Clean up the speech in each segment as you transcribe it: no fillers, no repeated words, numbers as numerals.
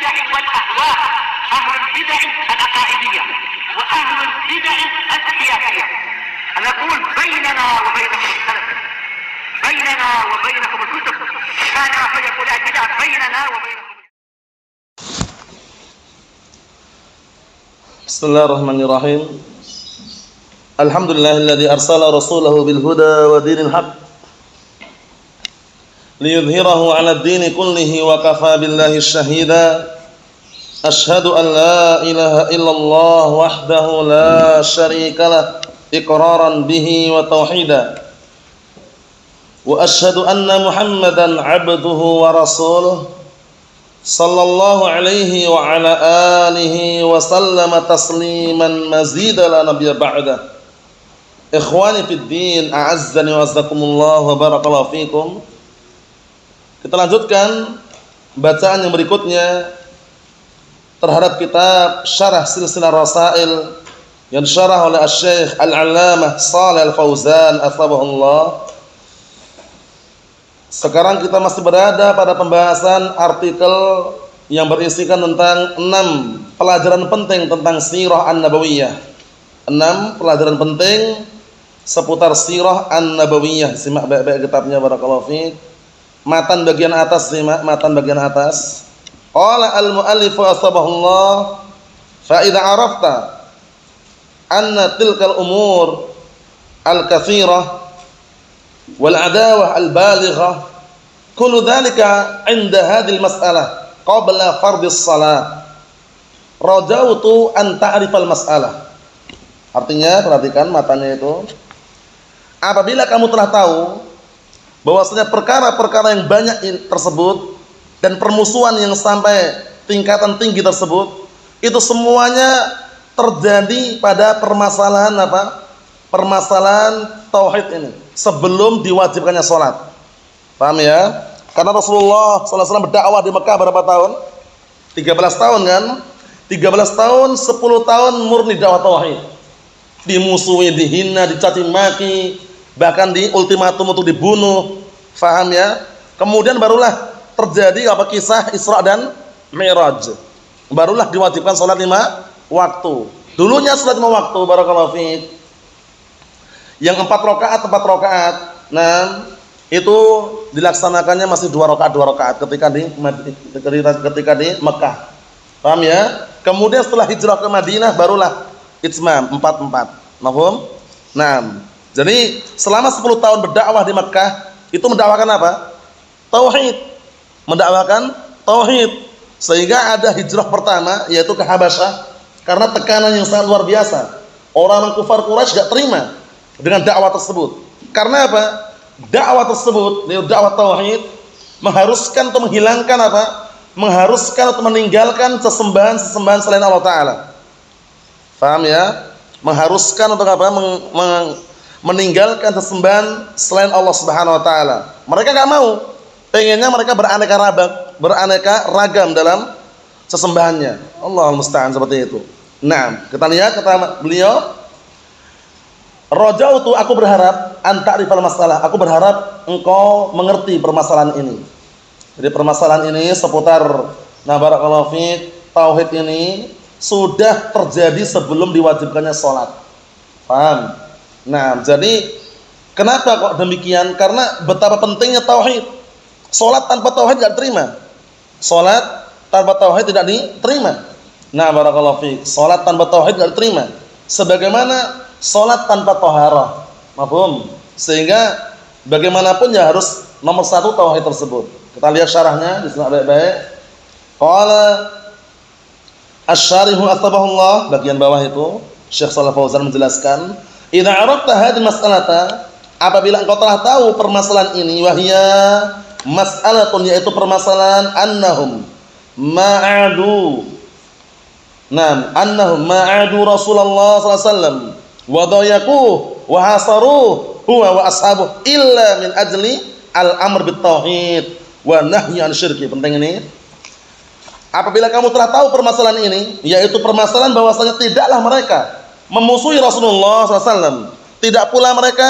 البدع والأهواء، أهل البدع العقائدية وأهل البدع السياسية. نقول بيننا وبينكم السلف، بيننا وبينكم الكتب، كان فيقول البدع بيننا وبينكم. Bismillahirrahmanirrahim. Alhamdulillahilladzi arsala rasulahu bil huda wa dinil haqq liyudhhirahu 'ala ad-dini kullihi wa kafaa billahi shahida. Asyhadu an la ilaha illallah wahdahu la syarika lah iqraran bihi wa tauhida. Wa asyhadu anna Muhammadan 'abduhu wa rasuluhu sallallahu alaihi wa ala alihi wa sallama tasliman mazida la nabiyya ba'da. Ikhwani fid din, a'azzani wa azzakumullah wa barakallahu fikum. Kita lanjutkan bacaan yang berikutnya terhadap kitab Syarah Silsilah Rasail yang disyarah oleh Asy-Syaikh Al-'Allamah Shalih Al-Fauzan atsabahullah. Sekarang kita masih berada pada pembahasan artikel yang berisikan tentang 6 pelajaran penting tentang sirah an-nabawiyah. 6 pelajaran penting seputar sirah an-nabawiyah. Simak baik-baik kitabnya, barakallahu fiik. Matan bagian atas, simak matan bagian atas. Qala al-muallif asbahullah, fa idza arafta anna tilkal umur al-katsirah wal adawah al balighah kullu dhalika 'inda hadhihi al mas'alah qabla fardhis shalah rajautu an ta'rifal mas'alah. Artinya, perhatikan matanya itu, apabila kamu telah tahu bahwasanya perkara-perkara yang banyak tersebut dan permusuhan yang sampai tingkatan tinggi tersebut itu semuanya terjadi pada permasalahan apa? Permasalahan tauhid ini sebelum diwajibkannya sholat. Paham ya? Karena Rasulullah SAW berdakwah di Mekah berapa tahun? 13 tahun kan? 13 tahun, 10 tahun murni dakwah tauhid. Dimusuhi, dihina, dicaci maki, bahkan di ultimatum untuk dibunuh. Paham ya? Kemudian barulah terjadi apa, kisah Isra dan Mi'raj. Barulah diwajibkan sholat 5 waktu. Dulunya sholat 5 waktu, barakallahu fiik. Yang 4 rakaat. Nah, itu dilaksanakannya masih 2 rakaat ketika di Mekah. Paham ya? Kemudian setelah hijrah ke Madinah barulah itmam 4. Mafhum? Nah, jadi selama 10 tahun berdakwah di Mekah itu mendakwakan apa? Tauhid. Mendakwakan tauhid. Sehingga ada hijrah pertama yaitu ke Habasyah karena tekanan yang sangat luar biasa. Orang kufar Quraisy enggak terima dengan dakwah tersebut. Karena apa? Dakwah tersebut, dakwah tauhid, mengharuskan untuk menghilangkan apa? Mengharuskan untuk meninggalkan sesembahan-sesembahan selain Allah Ta'ala. Paham ya? Mengharuskan untuk apa? Meninggalkan sesembahan selain Allah Subhanahu Wa Ta'ala. Mereka enggak mau. Pengennya mereka beraneka ragam dalam sesembahannya. Allahul musta'an, seperti itu. Nah, kita lihat kata beliau, rajautu, aku berharap, an ta'rifal masalah, aku berharap engkau mengerti permasalahan ini. Jadi permasalahan ini seputar barakallahu fiik, tauhid ini sudah terjadi sebelum diwajibkannya sholat. Paham? Nah, jadi kenapa kok demikian? Karena betapa pentingnya tauhid. Sholat tanpa tauhid tidak diterima. Sholat tanpa tauhid tidak diterima. Nah, barakallahu fiik, sholat tanpa tauhid tidak diterima. Sebagaimana sholat tanpa toharah, mafhum? Sehingga bagaimanapun ya harus nomor 1 tauhid tersebut. Kita lihat syarahnya, disimak baik-baik. Qala asy-syarihu asbahullah, bagian bawah itu Syekh Shalih Fauzan menjelaskan, idza arafta hadhihi mas'alata, apabila engkau telah tahu permasalahan ini, wahia mas'alatun, yaitu permasalahan annahum ma'adu Rasulullah sallallahu alaihi wasallam wa dayaquh wa hasaruh huwa wa ashabuh illa min ajli al-amr bit tauhid wa nahyi an syirki. Penting ini. Apabila kamu telah tahu permasalahan ini, yaitu permasalahan bahwasanya tidaklah mereka memusuhi Rasulullah SAW, tidak pula mereka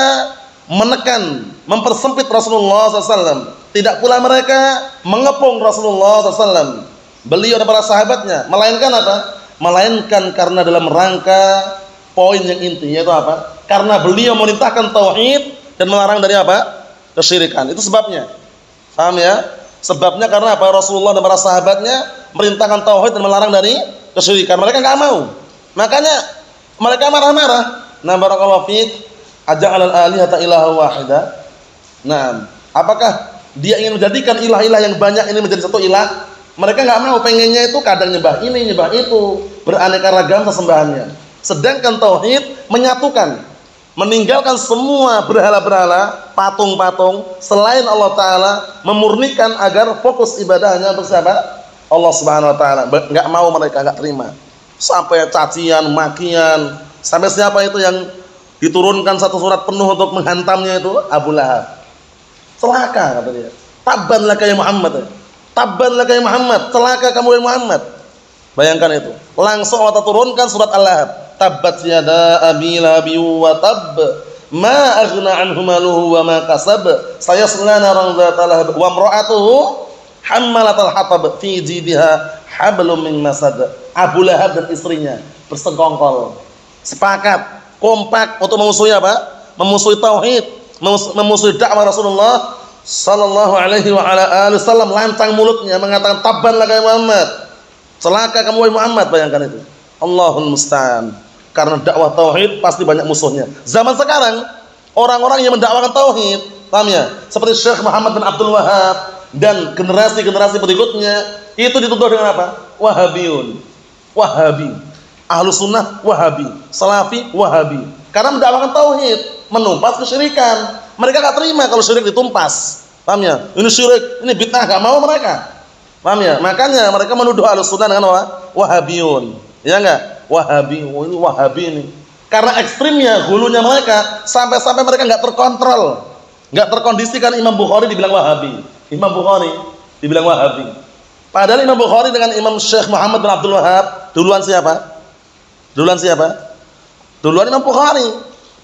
menekan, mempersempit Rasulullah SAW, tidak pula mereka mengepung Rasulullah SAW, beliau dan para sahabatnya, melainkan apa? Melainkan karena dalam rangka poin yang inti, yaitu apa? Karena beliau memerintahkan tauhid dan melarang dari apa? Kesyirikan. Itu sebabnya. Paham ya? Sebabnya karena apa? Rasulullah dan para sahabatnya merintahkan tauhid dan melarang dari kesyirikan. Mereka enggak mau. Makanya mereka marah-marah. Nah, barakallahu fiik, aja'alal alihata ilaha wahida. Nah, apakah dia ingin menjadikan ilah-ilah yang banyak ini menjadi satu ilah? Mereka enggak mau, pengennya itu kadang nyembah ini, nyembah itu, beraneka ragam sesembahannya. Sedangkan tauhid menyatukan, meninggalkan semua berhala-berhala, patung-patung selain Allah Ta'ala, memurnikan agar fokus ibadahnya untuk siapa? Allah Subhanahu Wa Ta'ala. Enggak mau mereka, enggak terima. Sampai cacian, makian, sampai siapa itu yang diturunkan satu surat penuh untuk menghantamnya itu? Abu Lahab. Celaka kata dia. Tabban laka ya Muhammad. Tabban laka ya Muhammad. Celaka kamu ya Muhammad. Bayangkan itu. Langsung Allah turunkan surat Al-Lahab. Tabbat yada abi lahabi wa tabb ma aghna anhu maluhu wa ma kasab sayasla naran dzata lahab wa imra'atuhu hammalatal hatab fi jidha hablum min masad. Abu Lahab dan istrinya bersekongkol, sepakat, kompak untuk memusuhi apa? Memusuhi tauhid, memusuhi dakwah Rasulullah sallallahu alaihi wa ala alihi wasallam. Lantang mulutnya mengatakan tabban laka ya Muhammad. Celaka kamu wahai Muhammad. Bayangkan itu. Allahul musta'an. Karena dakwah tauhid pasti banyak musuhnya. Zaman sekarang orang-orang yang mendakwakan tauhid, paham ya? Seperti Syekh Muhammad bin Abdul Wahab dan generasi-generasi berikutnya, itu dituduh dengan apa? Wahabiyun. Wahabi. Ahlus sunnah Wahabi. Salafi Wahabi. Karena mendakwakan tauhid, menumpas kesyirikan. Mereka enggak terima kalau syirik ditumpas. Paham ya? Ini syirik, ini bid'ah, enggak mau mereka. Paham ya? Makanya mereka menuduh Ahlus sunnah dengan apa? Wahabiyun. Ya enggak? Wahabi, ini Wahabi ini. Karena ekstrimnya, hulunya mereka sampai-sampai mereka enggak terkontrol, enggak terkondisikan. Imam Bukhari dibilang Wahabi. Imam Bukhari dibilang Wahabi. Padahal Imam Bukhari dengan Imam Syekh Muhammad bin Abdul Wahab duluan siapa? Duluan siapa? Duluan Imam Bukhari.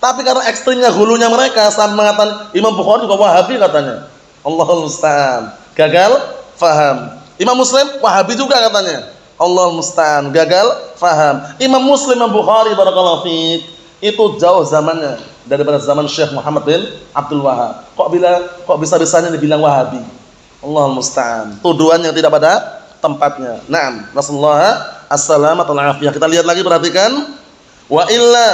Tapi karena ekstrimnya, hulunya mereka sampai mengatakan Imam Bukhari juga Wahabi katanya. Allahul musta'an. Gagal faham. Imam Muslim Wahabi juga katanya. Allah musta'an, gagal faham. Imam Muslim, Imam Bukhari barakallahu fiik, itu jauh zamannya daripada zaman Syekh Muhammad bin Abdul Wahab. Kok bisa-bisanya dibilang Wahabi? Allah musta'an. Tuduhan yang tidak pada tempatnya. Naam, nasallahu as-salamata wal afiyah. Kita lihat lagi, perhatikan. Wa illa,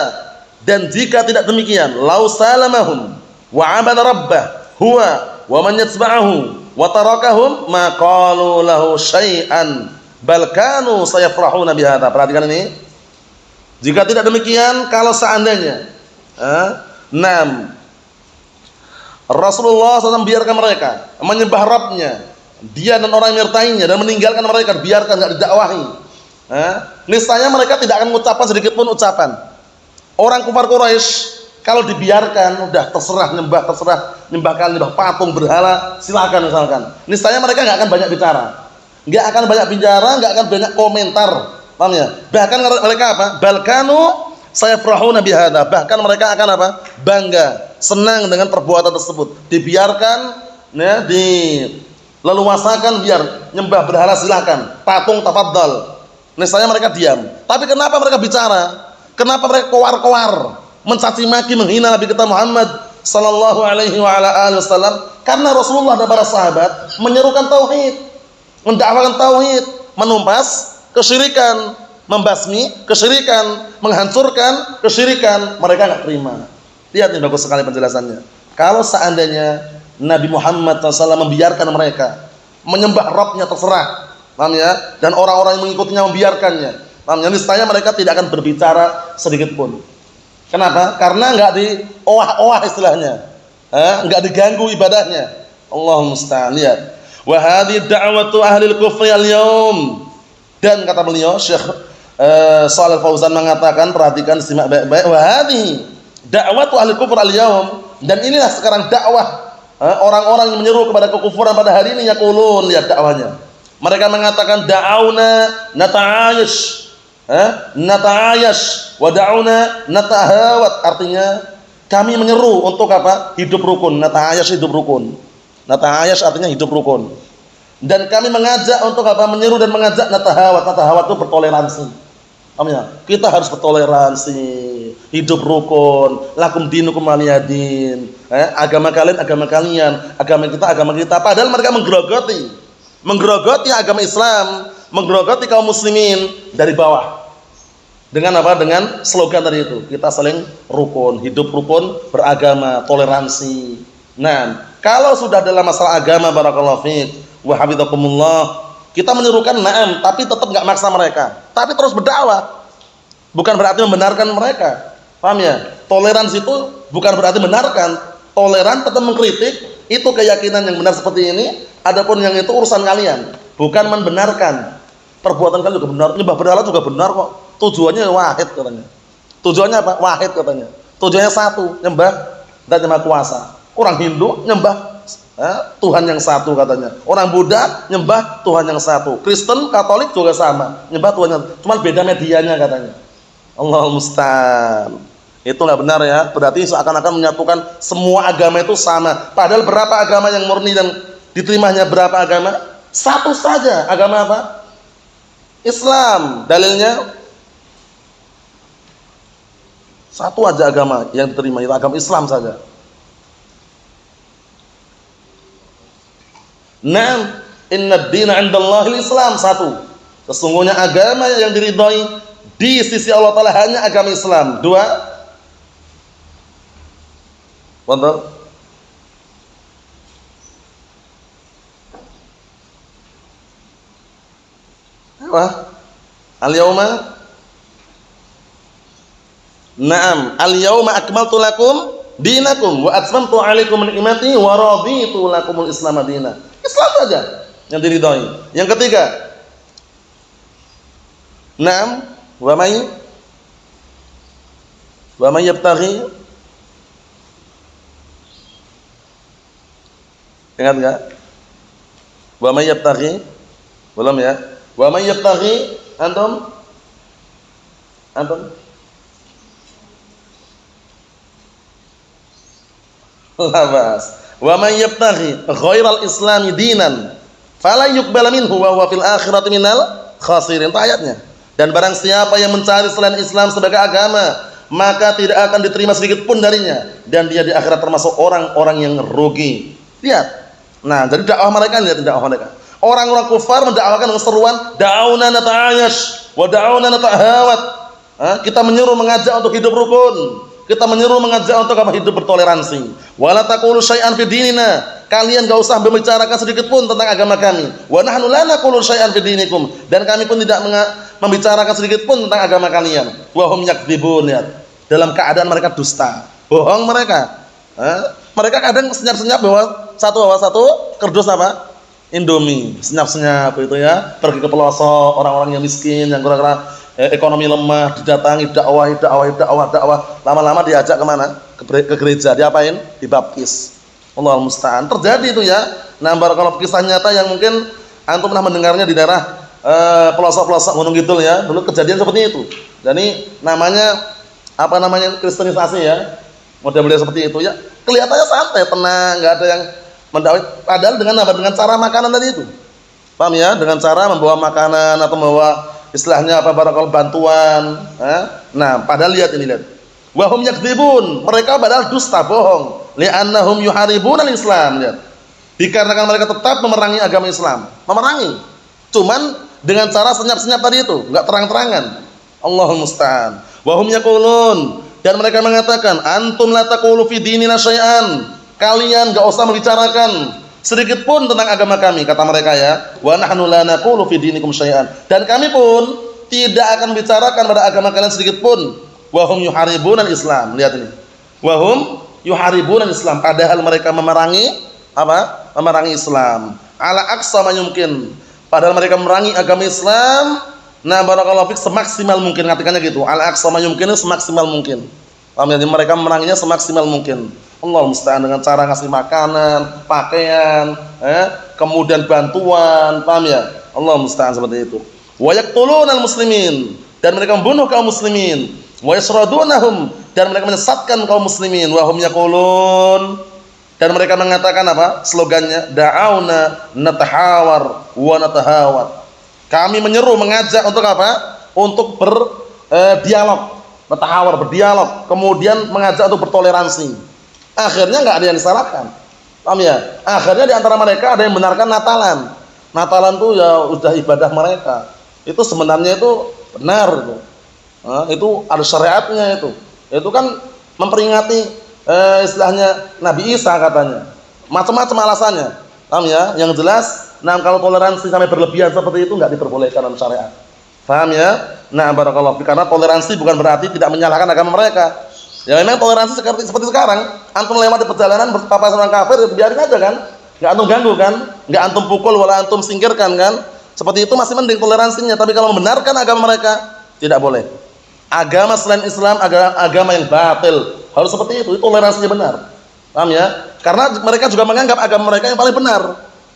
dan jika tidak demikian, lau salamahum wa 'abada rabbah huwa wa man yatba'ahu wa tarakahum ma qalu lahu syai'an bal kanu sayafrahuna bihadza. Perhatikan ini. Jika tidak demikian, kalau seandainya Rasulullah SAW biarkan mereka menyembah Rabbnya, dia dan orang yang menyertainya, dan meninggalkan mereka, biarkan, enggak didakwahi, niscaya mereka tidak akan mengucapkan sedikit pun ucapan. Orang kufar Quraisy kalau dibiarkan, udah terserah nyembah patung, berhala, silakan misalkan, niscaya mereka enggak akan banyak bicara. Enggak akan banyak bicara, enggak akan banyak komentar. Paham ya? Bahkan mereka apa? Balkanu sayafrahuna bihadza. Bahkan mereka akan apa? Bangga, senang dengan perbuatan tersebut. Dibiarkan ya, dileluasakan, biar nyembah berhala silakan, patung tafadhal. Niscaya mereka diam. Tapi kenapa mereka bicara? Kenapa mereka koar-koar, mencaci maki, menghina Nabi kita Muhammad sallallahu alaihi wa ala alihi wasallam? Karena Rasulullah dan para sahabat menyerukan tauhid, mendakwakan tauhid, menumpas kesyirikan, membasmi kesyirikan, menghancurkan kesyirikan. Mereka enggak terima. Lihat nih, bagus sekali penjelasannya. Kalau seandainya Nabi Muhammad SAW membiarkan mereka menyembah Rabbnya terserah, paham ya? Dan orang-orang yang mengikutinya membiarkannya, paham ya? Niscaya mereka tidak akan berbicara sedikit pun. Kenapa? Karena enggak dioah-oah istilahnya, enggak diganggu ibadahnya. Allahumma musta'an. Lihat. Wa hadhihi da'watu ahli al-kufri al-yawm. Dan kata beliau Syekh Shalih Fauzan mengatakan, perhatikan, simak baik-baik. Wa hadhihi da'watu ahli al-kufri al-yawm. Dan inilah sekarang dakwah orang-orang yang menyeru kepada kekufuran pada hari ini. Yaqulun, lihat dakwahnya. Mereka mengatakan da'auna nata'ayish, nata'ayash wa da'auna nata'ahawat. Artinya kami menyeru untuk apa? Hidup rukun. Nata'ayash, hidup rukun. Nata'ayash artinya hidup rukun. Dan kami mengajak untuk apa? Menyeru dan mengajak natahawat. Natahawat itu bertoleransi. Paham ya? Kita harus bertoleransi, hidup rukun, lakum dinukum waliyadin. Agama kalian agama kalian, agama kita. Padahal mereka menggerogoti agama Islam, menggerogoti kaum muslimin dari bawah. Dengan apa? Dengan slogan tadi itu. Kita saling rukun, hidup rukun, beragama, toleransi. Nah, kalau sudah dalam masalah agama, barakallahu fiik wa hafizakumullah, kita menyerukan na'am, tapi tetap enggak maksa mereka. Tapi terus berdakwah. Bukan berarti membenarkan mereka. Paham ya? Toleransi itu bukan berarti benarkan. Toleran tetap mengkritik, itu keyakinan yang benar seperti ini, adapun yang itu urusan kalian. Bukan membenarkan. Perbuatan kalian juga benar, nyembah berhala juga benar kok. Tujuannya wahid katanya. Tujuannya apa? Wahid katanya. Tujuannya satu, nyembah dan nyembah kuasa. Orang Hindu nyembah Tuhan yang satu katanya. Orang Buddha nyembah Tuhan yang satu. Kristen, Katolik juga sama, nyembah Tuhan yang, cuma beda medianya katanya. Allahul musta'an. Itu enggak benar ya. Berarti seakan-akan menyatukan semua agama itu sama. Padahal berapa agama yang murni dan diterimanya berapa agama? Satu saja. Agama apa? Islam. Dalilnya satu aja agama yang diterima, itu agama Islam saja. Naam, inna ad-dina 'indallahil Islam, satu. Sesungguhnya agama yang diridhai di sisi Allah Ta'ala hanya agama Islam. Dua, betul. Apa? Al-yawma Naam, al-yauma akmaltu lakum dinakum wa atmamtu 'alaikum ni'mati wa raditu lakumul Islam madina. Islam saja yang diridhai. Yang ketiga, naam, wa may yabtaghi, ingat enggak? Wa may yabtaghi, belum ya? Wa may yabtaghi, antum labas. Wa may yabtaghi ghairal islami dinan fala yuqbal minhu wa huwa fil akhirati minal khasirin. Itu ayatnya. Dan barang siapa yang mencari selain Islam sebagai agama, maka tidak akan diterima sedikit pun darinya, dan dia di akhirat termasuk orang-orang yang rugi. Lihat. Nah, jadi dakwah mereka, lihat dakwah mereka. Orang-orang kufar mendakwakan dengan seruan da'auna nata'ayash wa da'auna nata'ahawat. Kita menyuruh mengajak untuk hidup rukun. Kita menyuruh mengajak untuk hidup bertoleransi. Wala taqulu syai'an fi dinina. Kalian enggak usah membicarakan sedikit pun tentang agama kami. Wa nahnu la naqulu syai'an fi dinikum. Dan kami pun tidak membicarakan sedikit pun tentang agama kalian. Wa hum yakdzibun, ya. Dalam keadaan mereka dusta. Bohong mereka. Mereka kadang senyap-senyap bawa satu kerdus apa? Indomie. Senyap-senyap itu ya. Pergi ke pelosok, orang-orang yang miskin, yang kira-kira ekonomi lemah, didatangi dakwah. Lama-lama diajak kemana? Ke gereja. Diapain? Dibaptis. Allahul musta'an. Terjadi itu ya. Nah, barakallahu kisah nyata yang mungkin antum pernah mendengarnya di daerah pelosok-pelosok Gunung Kidul ya. Dulu kejadian seperti itu. Jadi namanya kristenisasi ya. Model-model seperti itu ya. Kelihatannya santai, tenang, enggak ada yang mendakwai. Padahal dengan apa? Dengan cara makanan tadi itu. Paham ya? Dengan cara membawa makanan atau membawa istilahnya apa, barakallahu bantuan. Nah, padahal lihat ini, lihat. Wa hum yakdzibun, mereka padahal dusta, bohong. Li'annahum yuharibuna al-Islam, lihat. Dikarenakan mereka tetap memerangi agama Islam. Memerangi. Cuman dengan cara senyap-senyap tadi itu, enggak terang-terangan. Allahul musta'an. Wa hum yaqulun, dan mereka mengatakan, antum la taqulu fi dinina syai'an. Kalian enggak usah membicarakan sedikit pun tentang agama kami, kata mereka ya. Wa nahnu la naqulu fi dinikum syai'an. Dan kami pun tidak akan bicarakan pada agama kalian sedikit pun. Wa hum yuharibuna al-Islam. Lihat ini. Wa hum yuharibuna al-Islam, padahal mereka memerangi apa? Memerangi Islam. Ala aqsa ma yumkin. Padahal mereka memerangi agama Islam. Nah, barakallahu fik, semaksimal mungkin, ngatikannya gitu. Ala aqsa ma yumkin, semaksimal mungkin. Paham ya? Mereka memeranginya semaksimal mungkin. Allah musta'an, dengan cara ngasih makanan, pakaian, kemudian bantuan, paham ya? Allah musta'an seperti itu. Wa yaqtulunal muslimin, dan mereka membunuh kaum muslimin. Wa yasradunahum, dan mereka menyesatkan kaum muslimin. Wa hum yaqulun, Dan mereka mengatakan apa? Slogannya, da'auna natahawar wa natahawat. Kami menyeru, mengajak untuk apa? Untuk berdialog, natahawar, berdialog, kemudian mengajak untuk bertoleransi. Akhirnya enggak ada yang disalahkan. Paham ya? Akhirnya di antara mereka ada yang benarkan Natalan. Natalan itu ya udah ibadah mereka. Itu sebenarnya itu benar itu. Nah, itu ada syariatnya itu. Itu kan memperingati istilahnya Nabi Isa katanya. Macam-macam alasannya. Paham ya? Yang jelas, nah kalau toleransi sampai berlebihan seperti itu enggak diperbolehkan dalam syariat. Paham ya? Nah, barakallahu fi, karena toleransi bukan berarti tidak menyalahkan agama mereka. Ya memang toleransi seperti sekarang, antum lewat di perjalanan berpapasan orang kafir, ya biarin aja kan. Enggak antum ganggu kan? Enggak antum pukul wala antum singkirkan kan? Seperti itu masih mending toleransinya, tapi kalau membenarkan agama mereka tidak boleh. Agama selain Islam agama yang batil. Harus seperti itu toleransinya benar. Paham ya? Karena mereka juga menganggap agama mereka yang paling benar.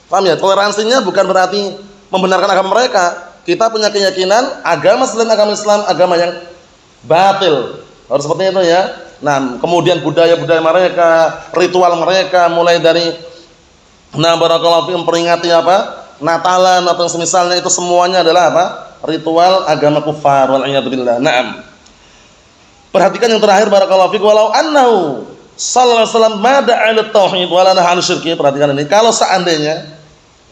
Paham ya? Toleransinya bukan berarti membenarkan agama mereka. Kita punya keyakinan agama selain agama Islam agama yang batil. Harus seperti itu ya. Nah, kemudian budaya-budaya mereka, ritual mereka mulai dari barakallahu fi memperingati apa? Natalan atau semisalnya itu semuanya adalah apa? Ritual agama kufar wal iyad billah. Naam. Perhatikan yang terakhir barakallahu fiik, walau annahu sallallahu alaihi wasallam mada'a ila tauhid wa la nahaa 'anil syirki. Perhatikan ini, kalau seandainya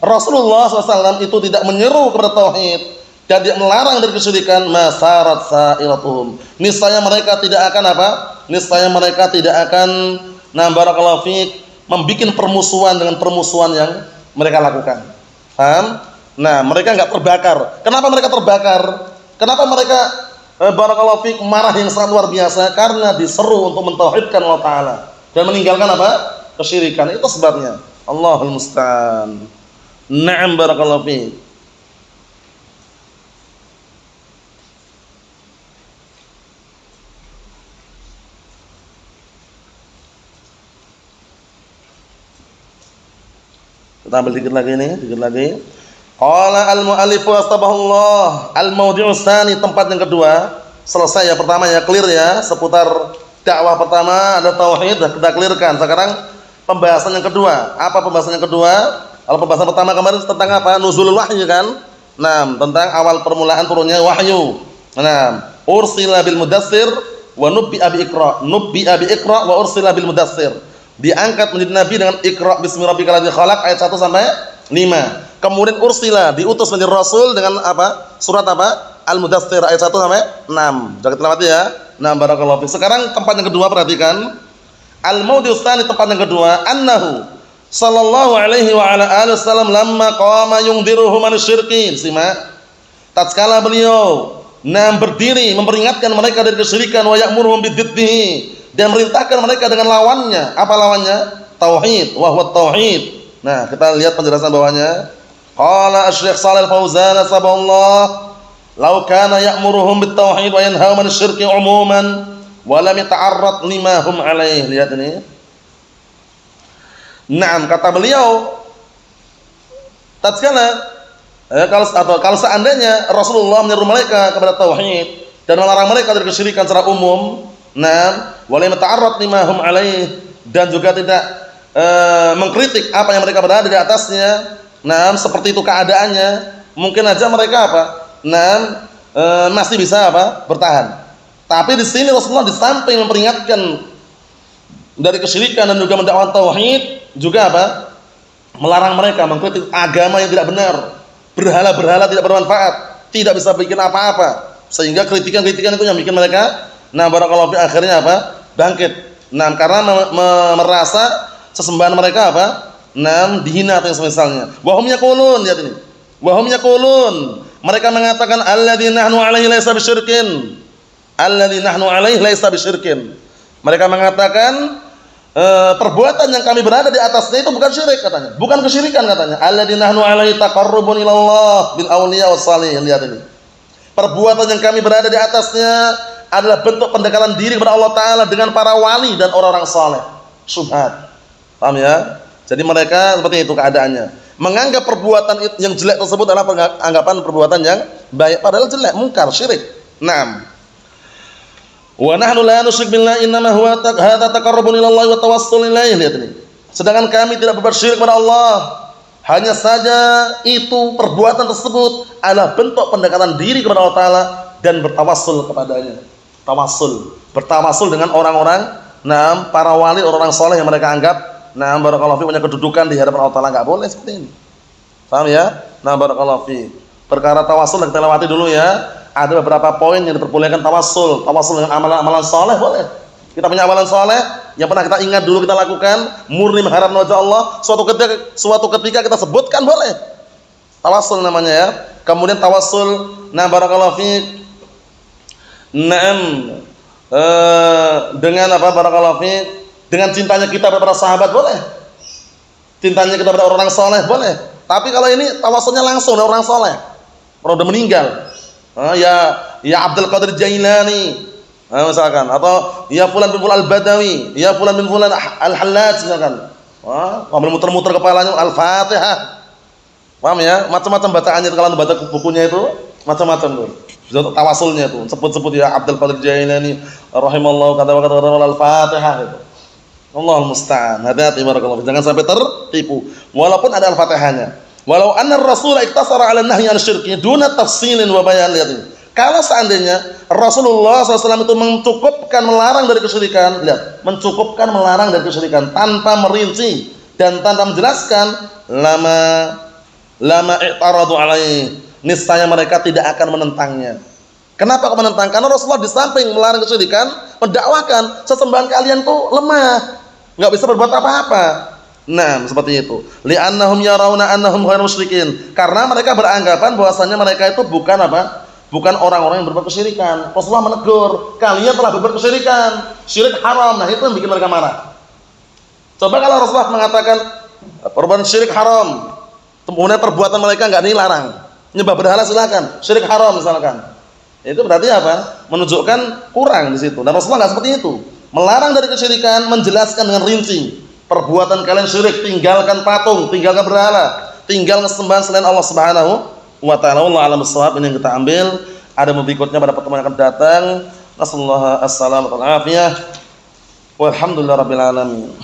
Rasulullah SAW itu tidak menyeru kepada tauhid dan dia melarang dari kesyirikan, masarat sa'ilatuhum. Niscaya mereka tidak akan apa? Niscaya mereka tidak akan barakallahu fiik membikin permusuhan dengan permusuhan yang mereka lakukan. Paham? Nah, mereka enggak terbakar. Kenapa mereka terbakar? Kenapa mereka barakallahu fiik marah yang sangat luar biasa? Karena diseru untuk mentauhidkan Allah Ta'ala dan meninggalkan apa? Kesyirikan. Itu sebabnya. Allahul musta'an. Na'am barakallahu fiik. Kita ambil dikit lagi nih, dikit lagi. Qala al-mu'allif wastabahullah, al-mawdi'us tsani, tempat yang kedua. Selesai ya, pertama ya, clear ya, seputar dakwah pertama ada tauhid, sudah kita clearkan. Sekarang pembahasan yang kedua. Apa pembahasan yang kedua? Kalau pembahasan pertama kemarin tentang apa? Nuzulul wahyu kan? Nah, tentang awal permulaan turunnya wahyu. Nah, ursila bil mudatsir wa nubbi'a bi iqra. Nubbi'a bi iqra wa ursila bil mudatsir. Diangkat menjadi nabi dengan Iqra bismi rabbikal ladzi khalaq ayat 1 sampai 5. Kemudian ursila diutus menjadi rasul dengan apa? Surat apa? Al-Mudatstsir ayat 1 sampai 6. Sudah kita lewati ya. Nah, barakallahu fi. Sekarang tempat yang kedua, perhatikan. Al-mawdi'us tsani, tempat yang kedua, annahu sallallahu alaihi wa ala alihi wasallam lamma qama yungdiruhum minasyirki. Simak. Tatkala beliau berdiri memperingatkan mereka dari kesyirikan, wa ya'muruhum bidziddihi, dan merintahkan mereka dengan lawannya. Apa lawannya? Tauhid, wa huwa tauhid. Nah, kita lihat penjelasan bawahnya. Qala Asy-Syaikh Shalih Al-Fauzan sabahullah, law kana ya'muruhum bit-tauhid wa yanhahum 'anil syirki 'umuman wa lam yata'arrad lima hum 'alaih. Lihat ini. Naam, kata beliau, tatkala kalau seandainya Rasulullah menyeru mereka kepada tauhid dan melarang mereka dari kesyirikan secara umum, nah, wa lam yata'arrad lima hum 'alaih, dan juga tidak mengkritik apa yang mereka berada di atasnya. Nah, seperti itu keadaannya, mungkin aja mereka apa? Nah, masih bisa apa? Bertahan. Tapi di sini Rasulullah di samping memperingatkan dari kesyirikan dan juga mendakwahkan tauhid, juga apa? Melarang mereka mengkritik agama yang tidak benar, berhala-berhala tidak bermanfaat, tidak bisa bikin apa-apa. Sehingga kritikan-kritikan itu yang bikin mereka, nah, barakallahu fi, akhirnya apa? Bangkit. Nah, karena merasa sesembahan mereka apa? Nah, dihina atau yang semisalnya. Wa hum yaqulun, lihat ini. Wa hum yaqulun, mereka mengatakan alladzi nahnu alaihi laisa bisyirkin. Alladzi nahnu alaihi laisa bisyirkin. Mereka mengatakan perbuatan yang kami berada di atasnya itu bukan syirik katanya. Bukan kesyirikan katanya. Alladzi nahnu alaihi taqarrubun ilallah bil auliya was salihin. Lihat ini. Perbuatan yang kami berada di atasnya adalah bentuk pendekatan diri kepada Allah Ta'ala dengan para wali dan orang-orang saleh. Subhat. Paham ya? Jadi mereka seperti itu keadaannya. Menganggap perbuatan yang jelek tersebut adalah anggapan perbuatan yang baik, padahal jelek, mungkar, syirik. Naam. Wa nahnu la nusyrik billahi innama huwa hadza taqarrubun ila Allah wa tawassul ilaihi. Lihat ini. sedangkan kami tidak berbuat syirik kepada Allah. Hanya saja itu perbuatan tersebut adalah bentuk pendekatan diri kepada Allah Ta'ala dan bertawassul kepadanya. Tawassul, bertawassul dengan orang-orang, para wali, orang-orang soleh yang mereka anggap, barakallahu fi, punya kedudukan di hadapan Allah Ta'ala. Nggak boleh seperti ini. Paham ya? Barakallahu fi. Perkara tawassul kita lewati dulu ya. Ada beberapa poin yang diperbolehkan tawassul. Tawassul dengan amalan-amalan soleh boleh. Kita punya amalan soleh yang pernah kita ingat dulu kita lakukan, murni mengharap wajah Allah, suatu ketika kita sebutkan boleh. Tawassul namanya ya. Kemudian tawassul, barakallahu fiik. Dengan apa, barakallahu fiik? Dengan cintanya kita kepada sahabat boleh. Cintanya kita kepada orang soleh boleh. Tapi kalau ini tawassulnya langsung dari orang soleh, orang udah meninggal. Ya Abdul Qadir Jailani, misalkan, atau ya fulan bin fulan al-Badawi, ya fulan bin fulan al-Hallaj misalkan. Sambil muter-muter kepalanya Al-Fatihah. Paham ya? Macam-macam bacaannya kalau Anda baca bukunya itu, macam-macam tuh. Tawasulnya itu, sebut-sebut ya Abdul Qadir Jailani rahimallahu kata Al-Fatihah itu. Allahul musta'an. Hati-hati barakallahu. Jangan sampai tertipu. Walaupun ada Al-Fatihahnya. Walau anna ar-rasul iktasara 'ala nahyi an-syirki duna tafsilin wa bayan. Lihat. Kalau seandainya Rasulullah SAW itu mencukupkan melarang dari kesyirikan, lihat, mencukupkan melarang dari kesyirikan tanpa merinci dan tanpa menjelaskan, lama i'taradu alaihi, niscaya mereka tidak akan menentangnya. Kenapa kok menentang? Karena Rasulullah di samping melarang kesyirikan, mendakwakan sesembahan kalian tuh lemah, nggak bisa berbuat apa-apa. Seperti itu. Li'annahum yarawna annahum ghairu musyrikin. Karena mereka beranggapan bahwasanya mereka itu bukan apa? Bukan orang-orang yang berbuat kesyirikan. Rasulullah menegur, kalian telah berbuat kesyirikan, syirik haram. Itu yang bikin mereka marah. Coba kalau Rasulullah mengatakan perbuatan syirik haram, kemudian perbuatan mereka enggak dilarang, nyembah berhala silakan, syirik haram misalkan. Itu berarti apa? Menunjukkan kurang di situ. Dan Rasulullah enggak seperti itu. Melarang dari kesyirikan, menjelaskan dengan rinci. Perbuatan kalian syirik, tinggalkan patung, tinggalkan berhala, tinggalkan sembahan selain Allah Subhanahu wa ta'ala. Wallahu a'lam bissawab. Ini yang kita ambil. Ada berikutnya pada pertemuan yang akan datang. Nasallahu as-salamata wal afiyah. Walhamdulillahirabbil alamin.